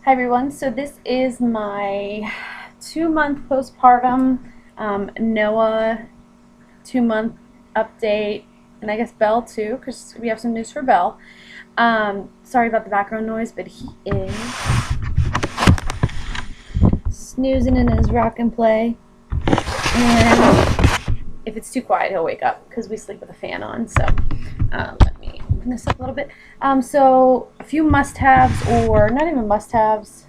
Hi everyone, so this is my 2-month postpartum Noah 2-month update, and I guess Belle too, because we have some news for Belle. Sorry about the background noise, but he is snoozing in his rock and play, and if it's too quiet, he'll wake up because we sleep with a fan on. So let me open this up a little bit. So a few must-haves, or not even must-haves.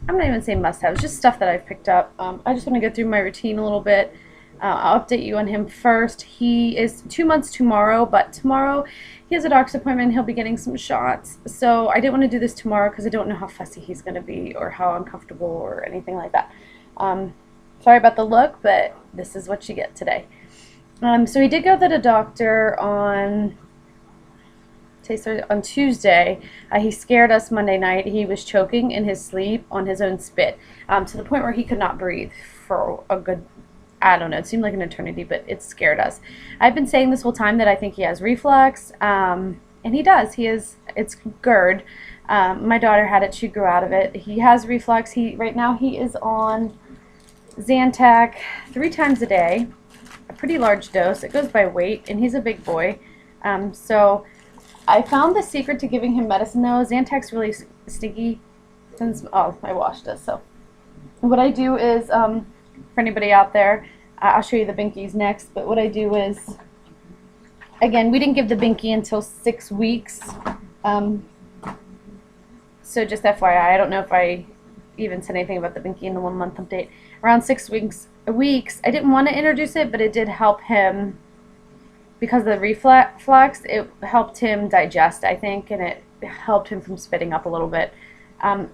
I'm not even saying must-haves, just stuff that I've picked up. I just want to go through my routine a little bit. I'll update you on him first. He is 2 months tomorrow, but tomorrow he has a doctor's appointment. He'll be getting some shots. So I didn't want to do this tomorrow because I don't know how fussy he's going to be or how uncomfortable or anything like that. Sorry about the look, but this is what you get today. So he did go to the doctor on Tuesday. He scared us Monday night. He was choking in his sleep on his own spit, to the point where he could not breathe for a good, I don't know, it seemed like an eternity, but it scared us. I've been saying this whole time that I think he has reflux, and he does. It's GERD. My daughter had it. She grew out of it. He has reflux. Right now he is on Zantac 3 times a day, a pretty large dose. It goes by weight, and he's a big boy. So I found the secret to giving him medicine, though. Zantac's really stinky. Oh, I washed it. So what I do is, for anybody out there, I'll show you the binkies next, but what I do is, again, we didn't give the binky until 6 weeks. So just FYI, I don't know if I even said anything about the binky in the 1-month update. Around 6 weeks, I didn't want to introduce it, but it did help him because of the reflux. It helped him digest, I think, and it helped him from spitting up a little bit.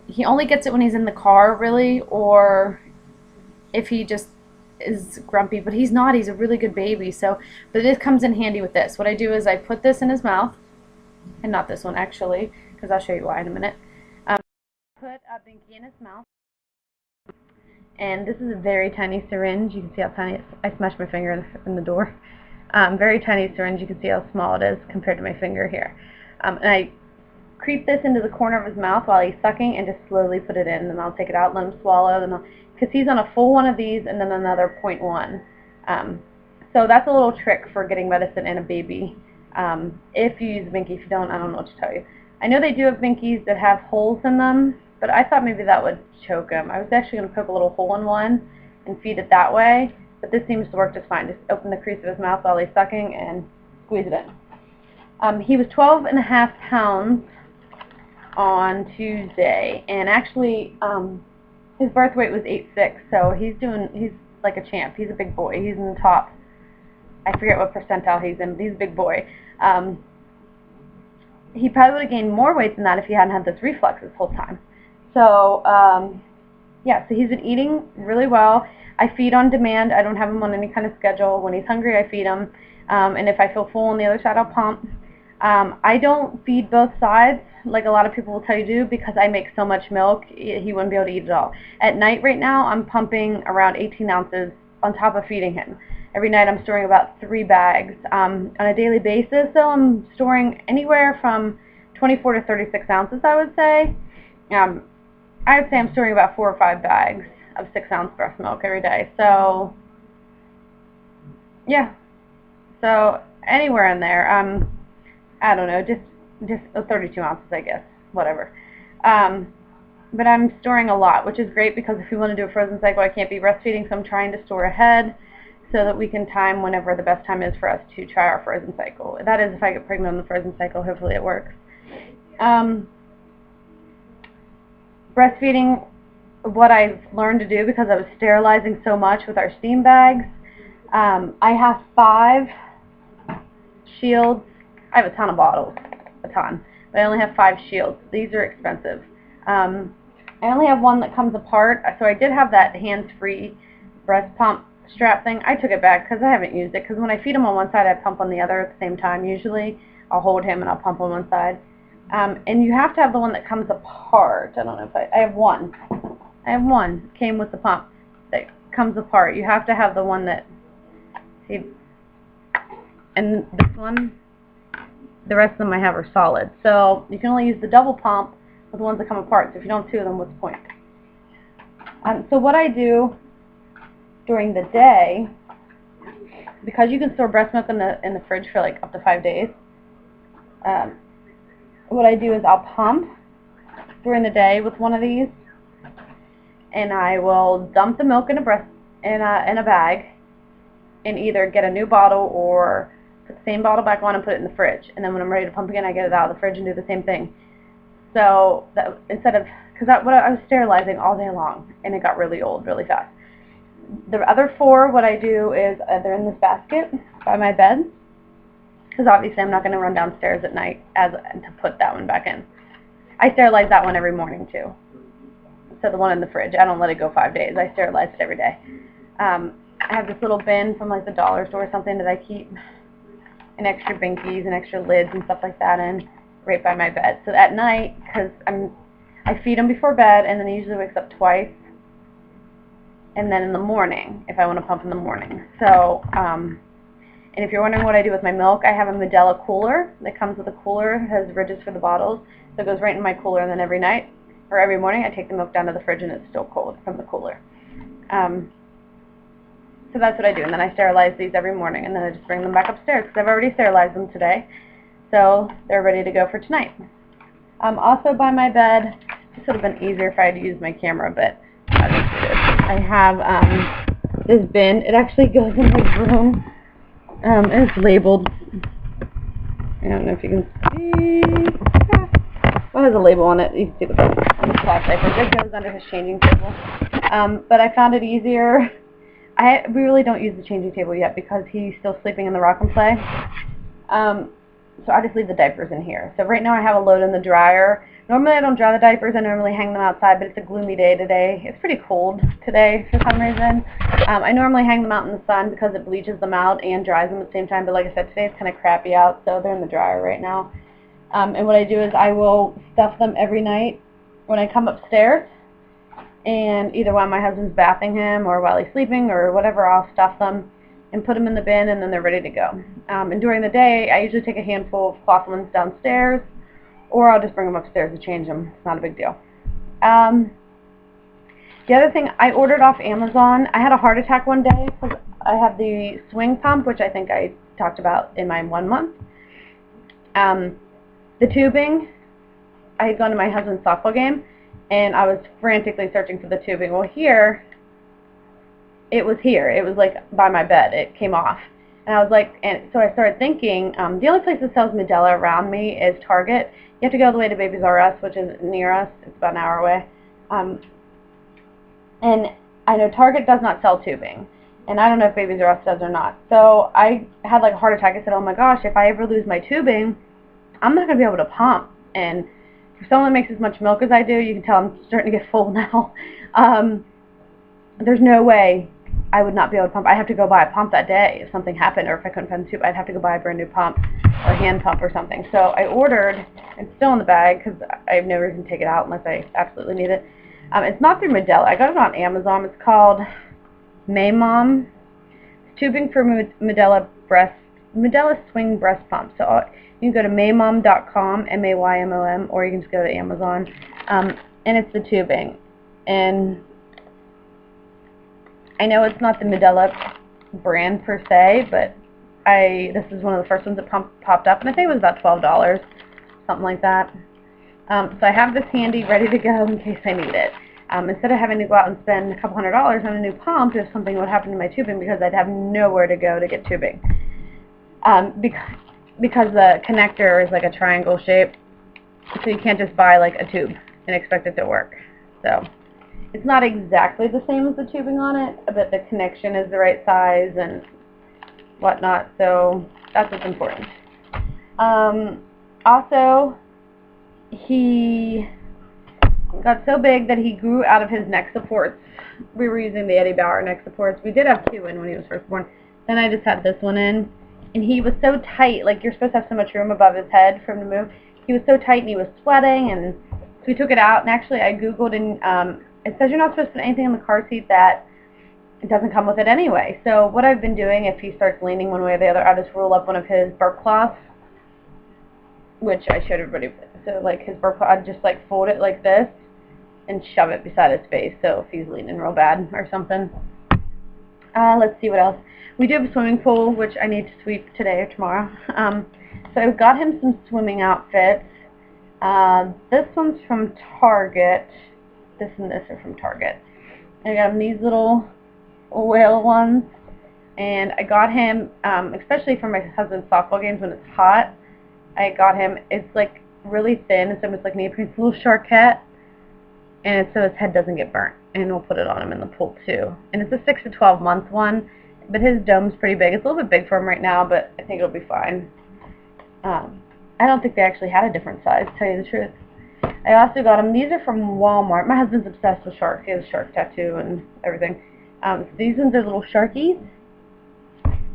He only gets it when he's in the car, really, or if he just is grumpy, but he's not. He's a really good baby. So, but this comes in handy with this. What I do is I put this in his mouth, and not this one actually, because I'll show you why in a minute. Put a binky in his mouth, and this is a very tiny syringe. You can see how tiny I smashed my finger in the door. Very tiny syringe. You can see how small it is compared to my finger here. And I creep this into the corner of his mouth while he's sucking and just slowly put it in, and then I'll take it out, let him swallow, because he's on a full one of these and then another 0.1. So that's a little trick for getting medicine in a baby. If you use a binky. If you don't, I don't know what to tell you. I know they do have binkies that have holes in them, but I thought maybe that would choke him. I was actually going to poke a little hole in one and feed it that way, but this seems to work just fine. Just open the crease of his mouth while he's sucking and squeeze it in. He was 12.5 pounds on Tuesday, and actually his birth weight was 8'6", so he's like a champ. He's a big boy. He's in the top, I forget what percentile he's in, but he's a big boy. He probably would have gained more weight than that if he hadn't had this reflux this whole time. So yeah, so he's been eating really well. I feed on demand. I don't have him on any kind of schedule. When he's hungry, I feed him. And if I feel full on the other side, I'll pump. I don't feed both sides like a lot of people will tell you to do, because I make so much milk, he wouldn't be able to eat it all. At night right now, I'm pumping around 18 ounces on top of feeding him. Every night I'm storing about 3 bags. On a daily basis, though, I'm storing anywhere from 24 to 36 ounces, I would say. I would say I'm storing about 4 or 5 bags of 6-ounce breast milk every day. So, yeah. So, anywhere in there. I don't know, just 32 ounces, I guess. Whatever. But I'm storing a lot, which is great, because if we want to do a frozen cycle, I can't be breastfeeding, so I'm trying to store ahead so that we can time whenever the best time is for us to try our frozen cycle. That is, if I get pregnant on the frozen cycle, hopefully it works. Breastfeeding, what I've learned to do, because I was sterilizing so much with our steam bags, I have 5 shields. I have a ton of bottles, a ton, but I only have 5 shields. These are expensive. I only have one that comes apart, so I did have that hands-free breast pump strap thing. I took it back because I haven't used it, because when I feed him on one side, I pump on the other at the same time. Usually I'll hold him and I'll pump on one side. And you have to have the one that comes apart. I don't know if I have one. I have one. Came with the pump that comes apart. You have to have the one that, see, and this one, the rest of them I have are solid. So you can only use the double pump with the ones that come apart. So if you don't have two of them, what's the point? So what I do during the day, because you can store breast milk in the fridge for like up to 5 days, what I do is I'll pump during the day with one of these, and I will dump the milk in a bag, and either get a new bottle or put the same bottle back on and put it in the fridge. And then when I'm ready to pump again, I get it out of the fridge and do the same thing. So that instead of, because I was sterilizing all day long, and it got really old really fast. The other 4, what I do is they're in this basket by my bed, because obviously I'm not going to run downstairs at night to put that one back in. I sterilize that one every morning too. So the one in the fridge, I don't let it go 5 days. I sterilize it every day. I have this little bin from like the dollar store or something that I keep an extra binkies and extra lids and stuff like that in right by my bed. So at night, because I feed him before bed, and then he usually wakes up twice, and then in the morning if I want to pump in the morning. So and if you're wondering what I do with my milk, I have a Medela cooler that comes with a cooler, has ridges for the bottles, so it goes right in my cooler, and then every night or every morning I take the milk down to the fridge and it's still cold from the cooler. So that's what I do, and then I sterilize these every morning, and then I just bring them back upstairs because I've already sterilized them today, so they're ready to go for tonight. Also by my bed, this would have been easier if I had used my camera, but I have this bin. It actually goes in my room. It's labeled. I don't know if you can see. Well, it has a label on it. You can see the cloth diaper. It goes under his changing table. But I found it easier. We really don't use the changing table yet because he's still sleeping in the rock and play. So I just leave the diapers in here. So right now I have a load in the dryer. Normally I don't dry the diapers. I normally hang them outside, but it's a gloomy day today. It's pretty cold today for some reason. I normally hang them out in the sun because it bleaches them out and dries them at the same time. But like I said, today it's kind of crappy out, so they're in the dryer right now. And what I do is I will stuff them every night when I come upstairs. And either while my husband's bathing him or while he's sleeping or whatever, I'll stuff them and put them in the bin, and then they're ready to go. And during the day, I usually take a handful of cloth ones downstairs, or I'll just bring them upstairs to change them. It's not a big deal. The other thing, I ordered off Amazon. I had a heart attack one day because I have the swing pump, which I think I talked about in my 1 month. The tubing, I had gone to my husband's softball game, and I was frantically searching for the tubing. Well, it was here. It was like by my bed. It came off. And I was like, and so I started thinking, the only place that sells Medela around me is Target. You have to go all the way to Babies R Us, which is near us. It's about an hour away. And I know Target does not sell tubing. And I don't know if Babies R Us does or not. So I had like a heart attack. I said, oh my gosh, if I ever lose my tubing, I'm not going to be able to pump. And for someone that makes as much milk as I do, you can tell I'm starting to get full now. There's no way I would not be able to pump. I have to go buy a pump that day if something happened, or if I couldn't find the tube, I'd have to go buy a brand new pump or a hand pump or something. So I ordered, it's still in the bag because I've never even take it out unless I absolutely need it. It's not through Medela. I got it on Amazon. It's called Maymom. It's tubing for Medela Swing Breast Pump. So you can go to maymom.com, M-A-Y-M-O-M, or you can just go to Amazon. And it's the tubing. And I know it's not the Medela brand per se, but this is one of the first ones that popped up, and I think it was about $12, something like that. So I have this handy, ready to go in case I need it. Instead of having to go out and spend a couple $100s on a new pump if something would happen to my tubing, because I'd have nowhere to go to get tubing. Because the connector is like a triangle shape, so you can't just buy like a tube and expect it to work. So it's not exactly the same as the tubing on it, but the connection is the right size and whatnot, so that's what's important. Also, he got so big that he grew out of his neck supports. We were using the Eddie Bauer neck supports. We did have 2 in when he was first born. Then I just had this one in. And he was so tight, like you're supposed to have so much room above his head for him to move. He was so tight and he was sweating, and so we took it out, and actually I Googled, and it says you're not supposed to put anything in the car seat that it doesn't come with it anyway. So what I've been doing, if he starts leaning one way or the other, I'll just roll up one of his burp cloths which I showed everybody. So like his burp, I'd just like fold it like this and shove it beside his face, so if he's leaning real bad or something. Let's see what else. We do have a swimming pool, which I need to sweep today or tomorrow. So I got him some swimming outfits. This one's from Target. This and this are from Target. And I got him these little whale ones. And I got him, especially for my husband's softball games when it's hot, I got him, it's like really thin, it's almost like neoprene, it's a little Sharkette. And it's so his head doesn't get burnt. And we'll put it on him in the pool too. And it's a 6 to 12 month one, but his dome's pretty big. It's a little bit big for him right now, but I think it'll be fine. I don't think they actually had a different size, to tell you the truth. I also got him, these are from Walmart. My husband's obsessed with sharks. He has a shark tattoo and everything. So these ones are little sharkies.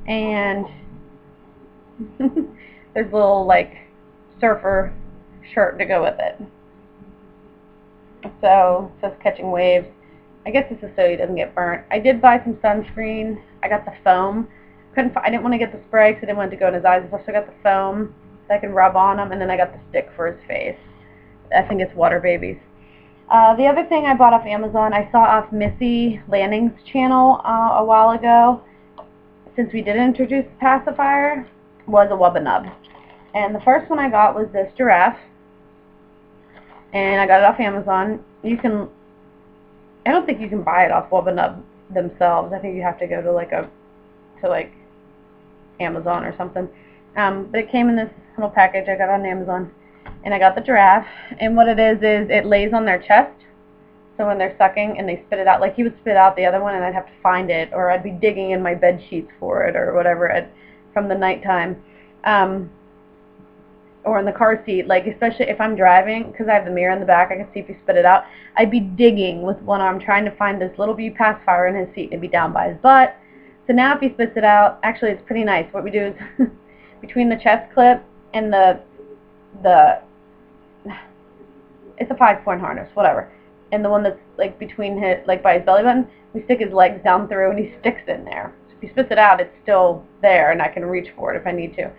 And there's a little, like, surfer shirt to go with it. So, it says catching waves. I guess this is so he doesn't get burnt. I did buy some sunscreen. I got the foam. I didn't want to get the spray because I didn't want it to go in his eyes. I also got the foam so I can rub on him, and then I got the stick for his face. I think it's Water Babies. The other thing I bought off Amazon, I saw off Missy Lanning's channel a while ago, since we did introduce the pacifier, was a Wubba Nub. And the first one I got was this giraffe. And I got it off Amazon. You can, I don't think you can buy it off Wubba Nub themselves. I think you have to go to like Amazon or something. But it came in this little package I got on Amazon. And I got the giraffe. And what it is it lays on their chest. So when they're sucking and they spit it out, like he would spit out the other one and I'd have to find it, or I'd be digging in my bed sheets for it or whatever from the nighttime. Or in the car seat, like especially if I'm driving, because I have the mirror in the back, I can see if he spit it out. I'd be digging with one arm trying to find this little bee pacifier in his seat, and it'd be down by his butt. So now if he spits it out, actually it's pretty nice. What we do is between the chest clip and it's a 5-point harness, whatever. And the one that's like between his, like by his belly button, we stick his legs down through and he sticks in there. So if he spits it out, it's still there and I can reach for it if I need to.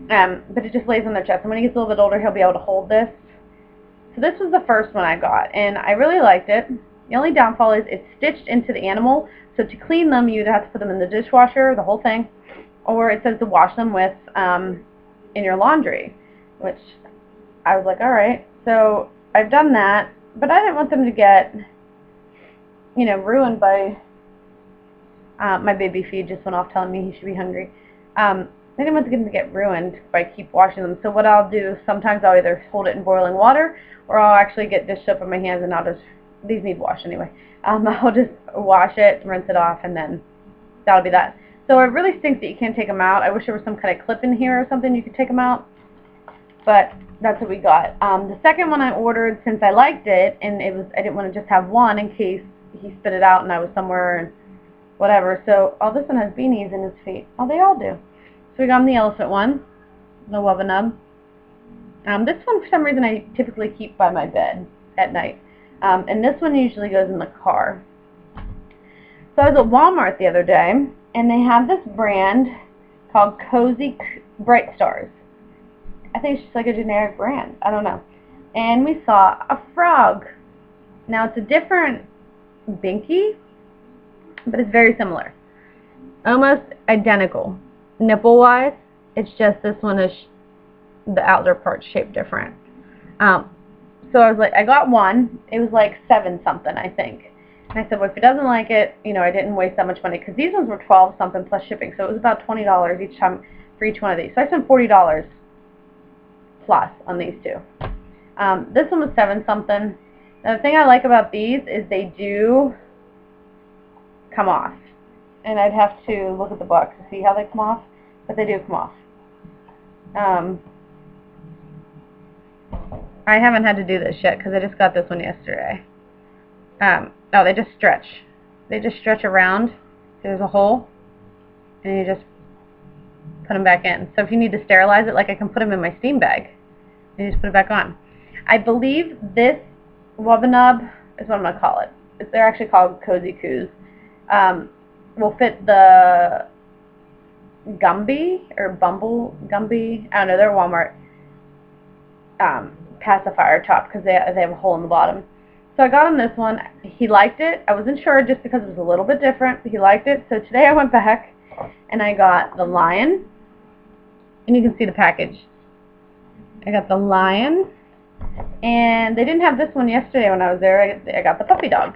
But it just lays on their chest. And when he gets a little bit older, he'll be able to hold this. So this was the first one I got, and I really liked it. The only downfall is it's stitched into the animal. So to clean them, you'd have to put them in the dishwasher, the whole thing. Or it says to wash them with in your laundry, which I was like, all right. So I've done that, but I didn't want them to get, ruined by my baby feed just went off telling me he should be hungry. I didn't want them to get ruined by keep washing them. So what I'll do, sometimes I'll either hold it in boiling water, or I'll actually get dish soap in my hands and I'll just, these need wash anyway. I'll just wash it, rinse it off, and then that'll be that. So it really stinks that you can't take them out. I wish there was some kind of clip in here or something you could take them out. But that's what we got. The second one I ordered, since I liked it, and I didn't want to just have one in case he spit it out and I was somewhere and whatever. So, this one has beanies in his feet. Oh, they all do. So we got him the elephant one, the Wubba Nub. This one, for some reason, I typically keep by my bed at night. And this one usually goes in the car. So I was at Walmart the other day, and they have this brand called Cozy Bright Stars. I think it's just like a generic brand. I don't know. And we saw a frog. Now, it's a different binky, but it's very similar. Almost identical. Nipple-wise, it's just this one is the outer part shaped different. So I was like, I got one. It was like 7-something, I think. And I said, well, if he doesn't like it, I didn't waste that much money, because these ones were 12-something plus shipping, so it was about $20 each time for each one of these. So I spent $40 plus on these two. This one was 7-something. Now, the thing I like about these is they do come off. And I'd have to look at the box to see how they come off, but they do come off. I haven't had to do this yet because I just got this one yesterday. Oh, they just stretch. They just stretch around. There's a hole, and you just put them back in. So if you need to sterilize it, like I can put them in my steam bag, and you just put it back on. I believe this Wubba Nub is what I'm going to call it. They're actually called Cozy Coos. Will fit the Gumby or Bumble Gumby. I don't know. They're at Walmart. pacifier top because they have a hole in the bottom. So I got him this one. He liked it. I wasn't sure just because it was a little bit different, but he liked it. So today I went back and I got the lion, and you can see the package. I got the lion, and they didn't have this one yesterday when I was there. I got the puppy dog.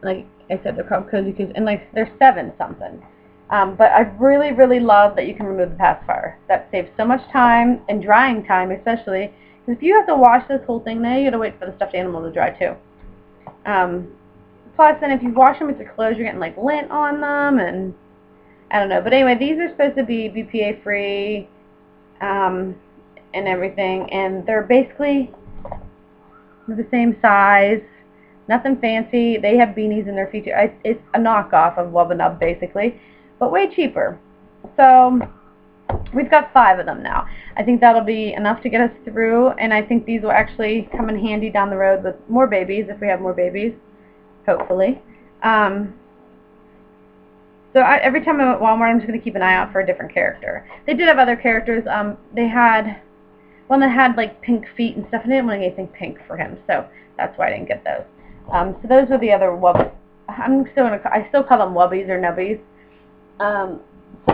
Like I said, they're called Cozy Coos, and like they're 7 something. But I really, really love that you can remove the pacifier. That saves so much time, and drying time especially. Because if you have to wash this whole thing, now you got to wait for the stuffed animal to dry too. Plus, then if you wash them with your clothes, you're getting like lint on them, and I don't know. But anyway, these are supposed to be BPA free, and everything, and they're basically the same size. Nothing fancy. They have beanies in their feature. It's a knockoff of Wubba Nub, basically, but way cheaper. So we've got 5 of them now. I think that'll be enough to get us through, and I think these will actually come in handy down the road with more babies, if we have more babies, hopefully. So every time I'm at Walmart, I'm just going to keep an eye out for a different character. They did have other characters. They had one that had like pink feet and stuff, and I didn't want anything pink for him, so that's why I didn't get those. So those are the other Wubbies. I still call them Wubbies or Nubbies. So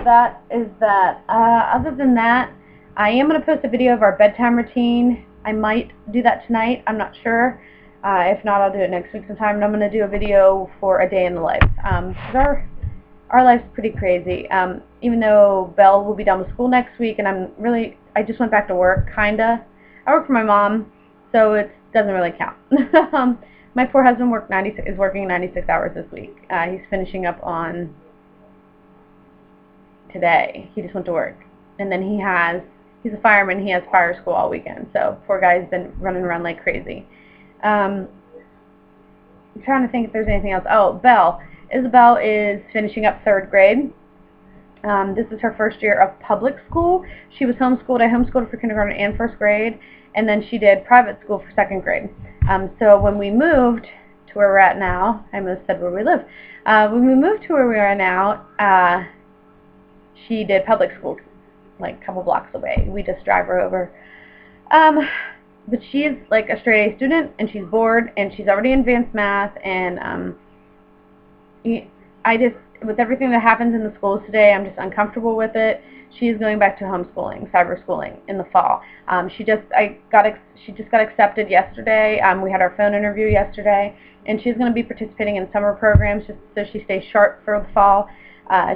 that is that. Other than that, I am going to post a video of our bedtime routine. I might do that tonight. I'm not sure. If not, I'll do it next week sometime. And I'm going to do a video for a day in the life. Because our life's pretty crazy. Even though Belle will be done with school next week, and I just went back to work, kinda. I work for my mom, so it doesn't really count. My poor husband is working 96 hours this week. He's finishing up on today. He just went to work. And then he's a fireman, he has fire school all weekend, so poor guy's been running around like crazy. I'm trying to think if there's anything else. Oh, Belle. Isabel is finishing up 3rd grade. This is her first year of public school. She was homeschooled. I homeschooled her for kindergarten and 1st grade, and then she did private school for 2nd grade. So when we moved to where we're at now, I almost said where we live. When we moved to where we are now, she did public school, like a couple blocks away. We just drive her over. But she's like a straight A student, and she's bored, and she's already in advanced math, and with everything that happens in the schools today, I'm just uncomfortable with it. She's going back to homeschooling, cyber schooling in the fall. She just got accepted yesterday. We had our phone interview yesterday, and she's going to be participating in summer programs just so she stays sharp for the fall.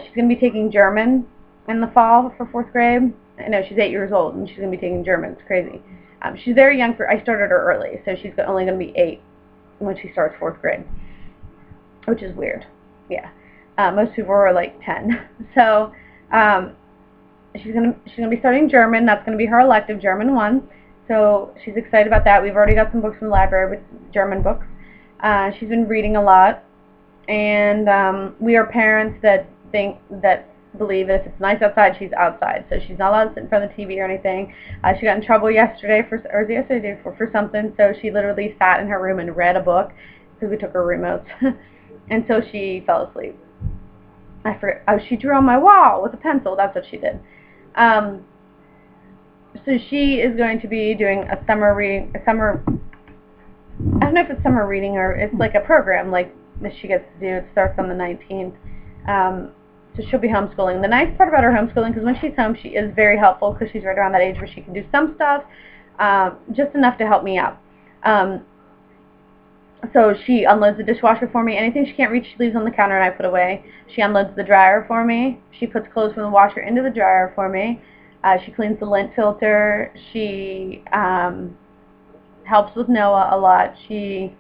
She's going to be taking German in the fall for 4th grade. I know she's 8 years old, and she's going to be taking German. It's crazy. She's very young. I started her early, so she's only going to be 8 when she starts 4th grade, which is weird. Yeah. Most people are like 10. So she's gonna be studying German. That's gonna be her elective, German 1. So she's excited about that. We've already got some books from the library with German books. She's been reading a lot, and we are parents that believe that if it's nice outside, she's outside. So she's not allowed to sit in front of the TV or anything. She got in trouble yesterday for something. So she literally sat in her room and read a book because we took her remotes. And so she fell asleep. I forget. Oh, she drew on my wall with a pencil. That's what she did. So she is going to be doing a summer reading. I don't know if it's summer reading or it's like a program like that she gets to do. It starts on the 19th. So she'll be homeschooling. The nice part about her homeschooling, because when she's home, she is very helpful because she's right around that age where she can do some stuff, just enough to help me out. So she unloads the dishwasher for me. Anything she can't reach, she leaves on the counter and I put away. She unloads the dryer for me. She puts clothes from the washer into the dryer for me. She cleans the lint filter. She helps with Noah a lot. She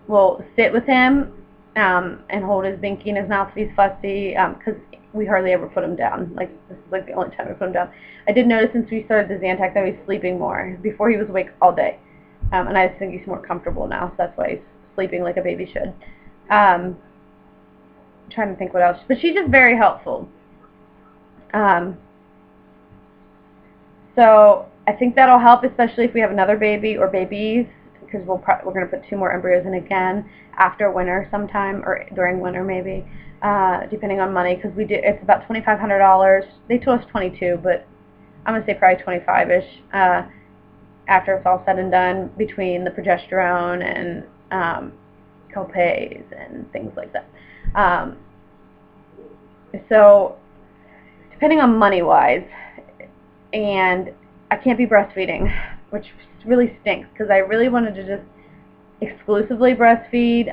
will sit with him and hold his binky in his mouth if he's fussy, because we hardly ever put him down. Like, this is like the only time we put him down. I did notice since we started the Zantac that he's sleeping more. Before he was awake all day. And I just think he's more comfortable now, so that's why he's sleeping like a baby should. I'm trying to think what else. But she's just very helpful. So I think that'll help, especially if we have another baby or babies, because we're going to put 2 more embryos in again after winter sometime, or during winter maybe, depending on money, because it's about $2,500. They told us $22, but I'm going to say probably 25-ish after it's all said and done, between the progesterone and copays and things like that. So depending on money-wise, and I can't be breastfeeding, which really stinks because I really wanted to just exclusively breastfeed.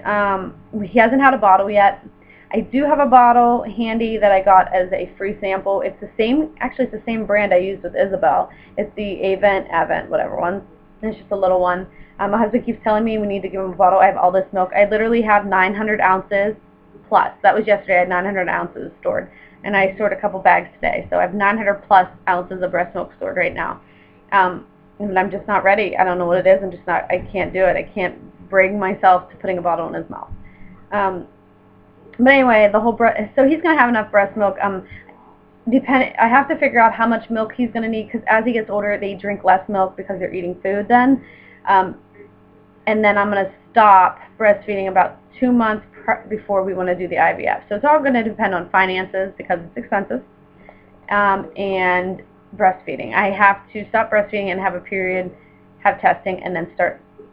He hasn't had a bottle yet. I do have a bottle handy that I got as a free sample. It's the same, actually it's the same brand I used with Isabel. It's the Avent, whatever one. And it's just a little one. My husband keeps telling me we need to give him a bottle. I have all this milk. I literally have 900 ounces plus. That was yesterday. I had 900 ounces stored. And I stored a couple bags today. So I have 900 plus ounces of breast milk stored right now. And I'm just not ready. I don't know what it is. I can't do it. I can't bring myself to putting a bottle in his mouth. But anyway, so he's going to have enough breast milk. I have to figure out how much milk he's going to need, because as he gets older, they drink less milk because they're eating food then. And then I'm going to stop breastfeeding about 2 months before we want to do the IVF. So it's all going to depend on finances because it's expensive, and breastfeeding. I have to stop breastfeeding and have a period, have testing, and then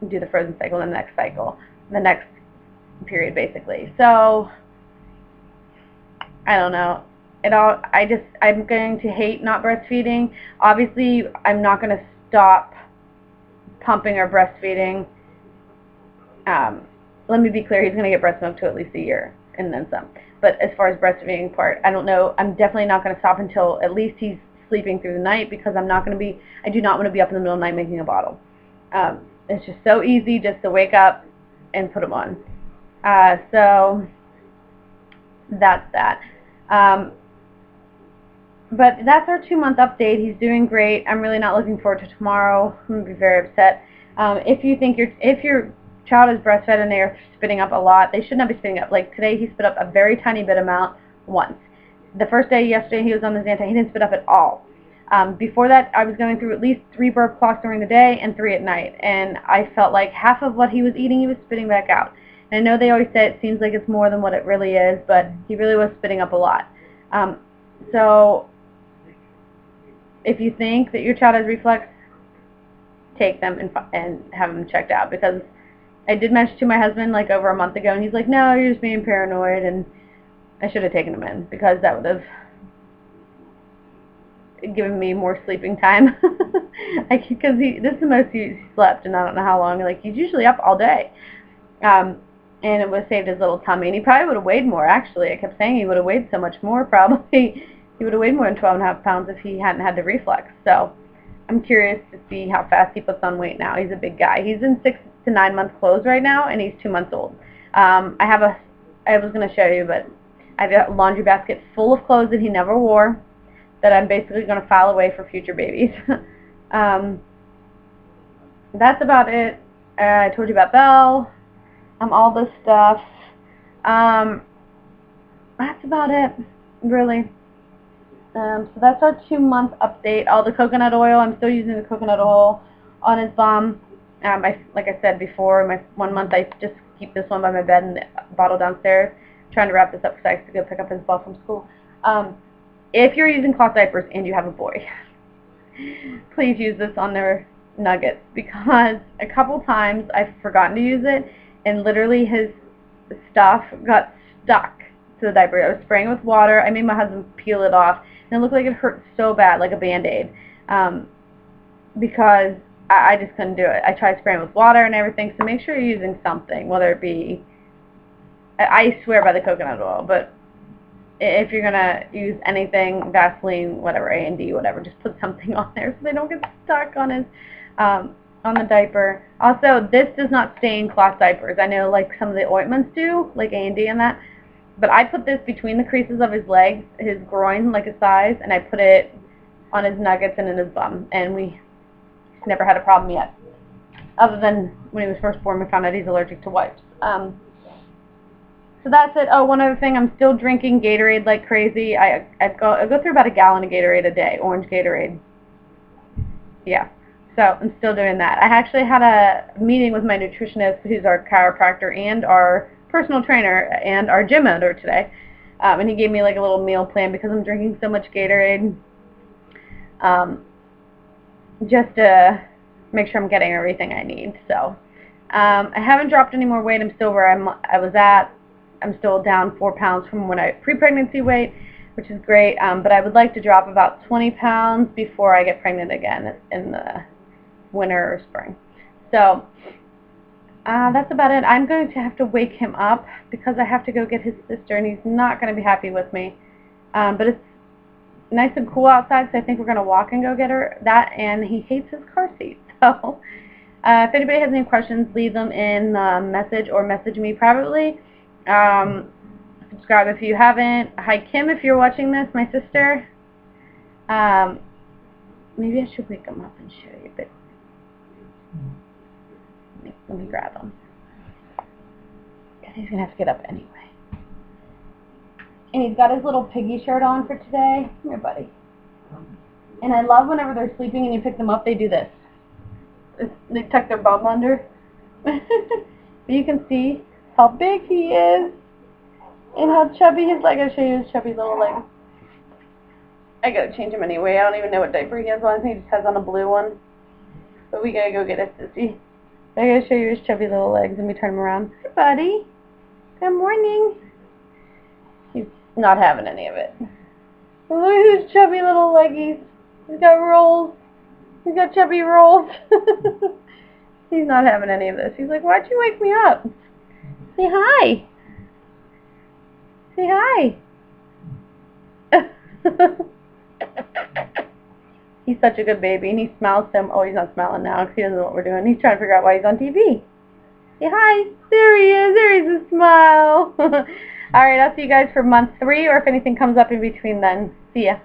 do the frozen cycle in the next cycle, the next period basically. So I don't know. I'm going to hate not breastfeeding. Obviously, I'm not going to stop pumping or breastfeeding. Let me be clear, he's going to get breast milk to at least a year and then some. But as far as breastfeeding part, I don't know. I'm definitely not going to stop until at least he's sleeping through the night, because I do not want to be up in the middle of the night making a bottle. It's just so easy just to wake up and put them on. So that's that. But that's our 2-month update. He's doing great. I'm really not looking forward to tomorrow. I'm going to be very upset. If your child is breastfed and they are spitting up a lot, they should not be spitting up. Like today, he spit up a very tiny bit amount once. The first day, yesterday, he was on the Zantac. He didn't spit up at all. Before that, I was going through at least 3 burp clots during the day and 3 at night, and I felt like half of what he was eating, he was spitting back out. And I know they always say it seems like it's more than what it really is, but he really was spitting up a lot. So if you think that your child has reflux, take them and have them checked out, because I did mention to my husband like over a month ago, and he's like, no, you're just being paranoid, and I should have taken him in, because that would have given me more sleeping time. Because this is the most he slept, and I don't know how long. Like, he's usually up all day. And it would have saved his little tummy, and he probably would have weighed more, actually. I kept saying he would have weighed so much more, probably. He would have weighed more than 12.5 pounds if he hadn't had the reflux. So I'm curious to see how fast he puts on weight now. He's a big guy. He's in 6 to 9 month clothes right now, and he's 2 months old. I was going to show you, but I have a laundry basket full of clothes that he never wore that I'm basically going to file away for future babies. That's about it. I told you about Belle. All this stuff. That's about it, really. So that's our 2-month update. All the coconut oil, I'm still using the coconut oil on his bum. Like I said before, my 1 month I just keep this one by my bed and the bottle downstairs. I'm trying to wrap this up because I have to go pick up his ball from school. If you're using cloth diapers and you have a boy, please use this on their nuggets, because a couple times I've forgotten to use it, and literally his stuff got stuck to the diaper. I was spraying with water. I made my husband peel it off, and it looked like it hurt so bad, like a Band-Aid, because I just couldn't do it. I tried spraying with water and everything, so make sure you're using something, whether it be, I swear by the coconut oil, but if you're going to use anything, Vaseline, whatever, A&D, whatever, just put something on there so they don't get stuck on his, on the diaper. Also, this does not stain cloth diapers. I know like some of the ointments do, like A&D and that, but I put this between the creases of his legs, his groin, like his thighs, and I put it on his nuggets and in his bum, and we never had a problem yet, other than when he was first born we found out he's allergic to wipes. So that's it. Oh, one other thing, I'm still drinking Gatorade like crazy. I go through about a gallon of Gatorade a day, orange Gatorade. Yeah, so I'm still doing that. I actually had a meeting with my nutritionist, who's our chiropractor and our personal trainer and our gym owner today, and he gave me like a little meal plan because I'm drinking so much Gatorade. just to make sure I'm getting everything I need. So I haven't dropped any more weight. I'm still where I was at. I'm still down 4 pounds from when I pre-pregnancy weight, which is great. But I would like to drop about 20 pounds before I get pregnant again in the winter or spring. So that's about it. I'm going to have to wake him up because I have to go get his sister, and he's not going to be happy with me. But it's nice and cool outside, so I think we're going to walk and go get her that, and he hates his car seat. So if anybody has any questions, leave them in the message or message me privately. Subscribe if you haven't. Hi, Kim, if you're watching this, my sister. Maybe I should wake him up and show you, but let me grab him. Because he's going to have to get up anyway. And he's got his little piggy shirt on for today. Come here, buddy. And I love whenever they're sleeping and you pick them up, they do this. They tuck their bum under. But you can see how big he is and how chubby his leg. I'll show you his chubby little leg. I gotta change him anyway. I don't even know what diaper he has on. I think he just has on a blue one. But we gotta go get a sissy. I gotta show you his chubby little legs. Let me turn him around. Hey, buddy. Good morning. He's not having any of it. Look at his chubby little leggies. He's got rolls. He's got chubby rolls. He's not having any of this. He's like, why'd you wake me up? Say hi. Say hi. He's such a good baby, and he smiles to him. Oh, he's not smiling now because he doesn't know what we're doing. He's trying to figure out why he's on TV. Say hi. There he is. There is a smile. All right, I'll see you guys for month 3, or if anything comes up in between then. See ya.